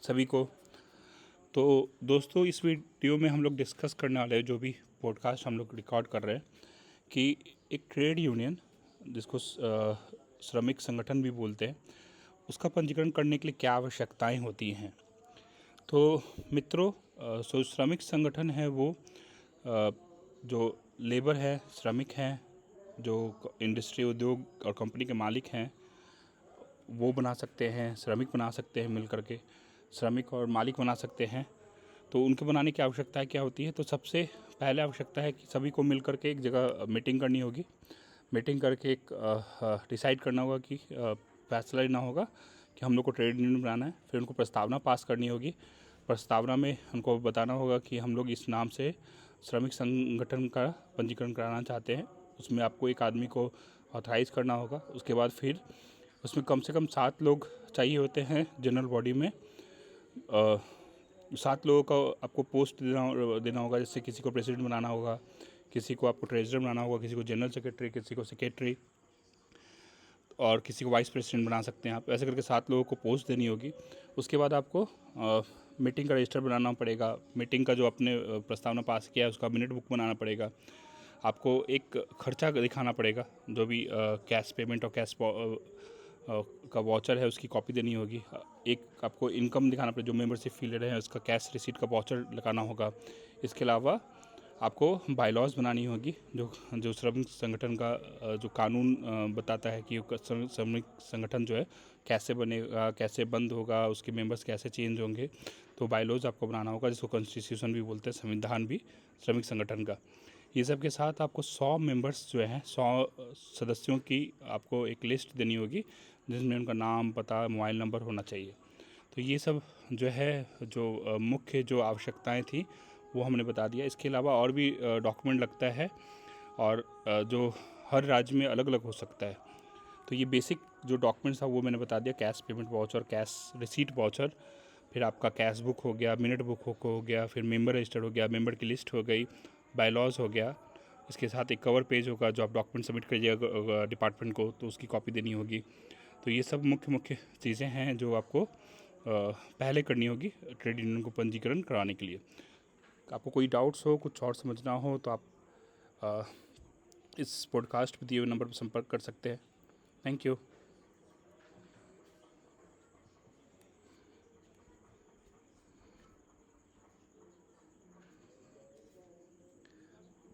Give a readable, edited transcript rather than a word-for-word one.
सभी को। तो दोस्तों, इस वीडियो में हम लोग डिस्कस करने वाले हैं, जो भी पॉडकास्ट हम लोग रिकॉर्ड कर रहे हैं, कि एक ट्रेड यूनियन जिसको श्रमिक संगठन भी बोलते हैं, उसका पंजीकरण करने के लिए क्या आवश्यकताएं होती हैं। तो मित्रों, श्रमिक संगठन है वो जो लेबर है, श्रमिक हैं, जो इंडस्ट्री, उद्योग और कंपनी के मालिक हैं, वो बना सकते हैं, श्रमिक बना सकते हैं मिल करके, श्रमिक और मालिक बना सकते हैं। तो उनके बनाने की आवश्यकता क्या होती है? तो सबसे पहले आवश्यकता है कि सभी को मिल करके एक जगह मीटिंग करनी होगी। मीटिंग करके एक डिसाइड करना होगा कि फैसला लेना होगा कि हम लोग को ट्रेड यूनियन बनाना है। फिर उनको प्रस्तावना पास करनी होगी। प्रस्तावना में उनको बताना होगा कि हम लोग इस नाम से श्रमिक संगठन का पंजीकरण कराना चाहते हैं। उसमें आपको एक आदमी को ऑथराइज़ करना होगा। उसके बाद फिर उसमें कम से कम 7 लोग चाहिए होते हैं जनरल बॉडी में। 7 लोगों का आपको पोस्ट देना होगा। जैसे किसी को प्रेसिडेंट बनाना होगा, किसी को आपको ट्रेजरर बनाना होगा, किसी को जनरल सेक्रेटरी, किसी को सेक्रेटरी और किसी को वाइस प्रेसिडेंट बना सकते हैं आप। ऐसे करके 7 लोगों को पोस्ट देनी होगी। उसके बाद आपको मीटिंग का रजिस्टर बनाना पड़ेगा। मीटिंग का जो आपने प्रस्तावना पास किया है उसका मिनट बुक बनाना पड़ेगा। आपको एक खर्चा दिखाना पड़ेगा, जो भी कैश पेमेंट और कैश का वाउचर है उसकी कॉपी देनी होगी। एक आपको इनकम दिखाना पड़ेगा, जो मेंबरशिप फी ले रहे हैं उसका कैश रिसीट का वाउचर लगाना होगा। इसके अलावा आपको बायलॉज बनानी होगी, जो श्रमिक संगठन का जो कानून बताता है कि श्रमिक संगठन जो है कैसे बनेगा, कैसे बंद होगा, उसके मेंबर्स कैसे चेंज होंगे। तो बायलॉज आपको बनाना होगा, जिसको कॉन्स्टिट्यूशन भी बोलते हैं, संविधान भी श्रमिक संगठन का। ये सब के साथ आपको 100 मेंबर्स जो हैं, 100 सदस्यों की आपको एक लिस्ट देनी होगी, जिसमें उनका नाम, पता, मोबाइल नंबर होना चाहिए। तो ये सब जो है, जो मुख्य जो आवश्यकताएं थी वो हमने बता दिया। इसके अलावा और भी डॉक्यूमेंट लगता है, और जो हर राज्य में अलग अलग हो सकता है। तो ये बेसिक जो डॉक्यूमेंट्स था वो मैंने बता दिया। Cash payment voucher, cash receipt voucher, फिर आपका कैश बुक हो गया, मिनट बुक हो गया, फिर मेंबर रजिस्टर हो गया, मेंबर की लिस्ट हो गई, बायलॉज हो गया। इसके साथ एक कवर पेज होगा जो आप डॉक्यूमेंट सबमिट करिएगा डिपार्टमेंट को, तो उसकी कॉपी देनी होगी। तो ये सब मुख्य मुख्य चीज़ें हैं जो आपको पहले करनी होगी ट्रेड यूनियन को पंजीकरण कराने के लिए। आपको कोई डाउट्स हो, कुछ और समझना हो, तो आप इस पॉडकास्ट पे दिए हुए नंबर पर संपर्क कर सकते हैं। Thank you.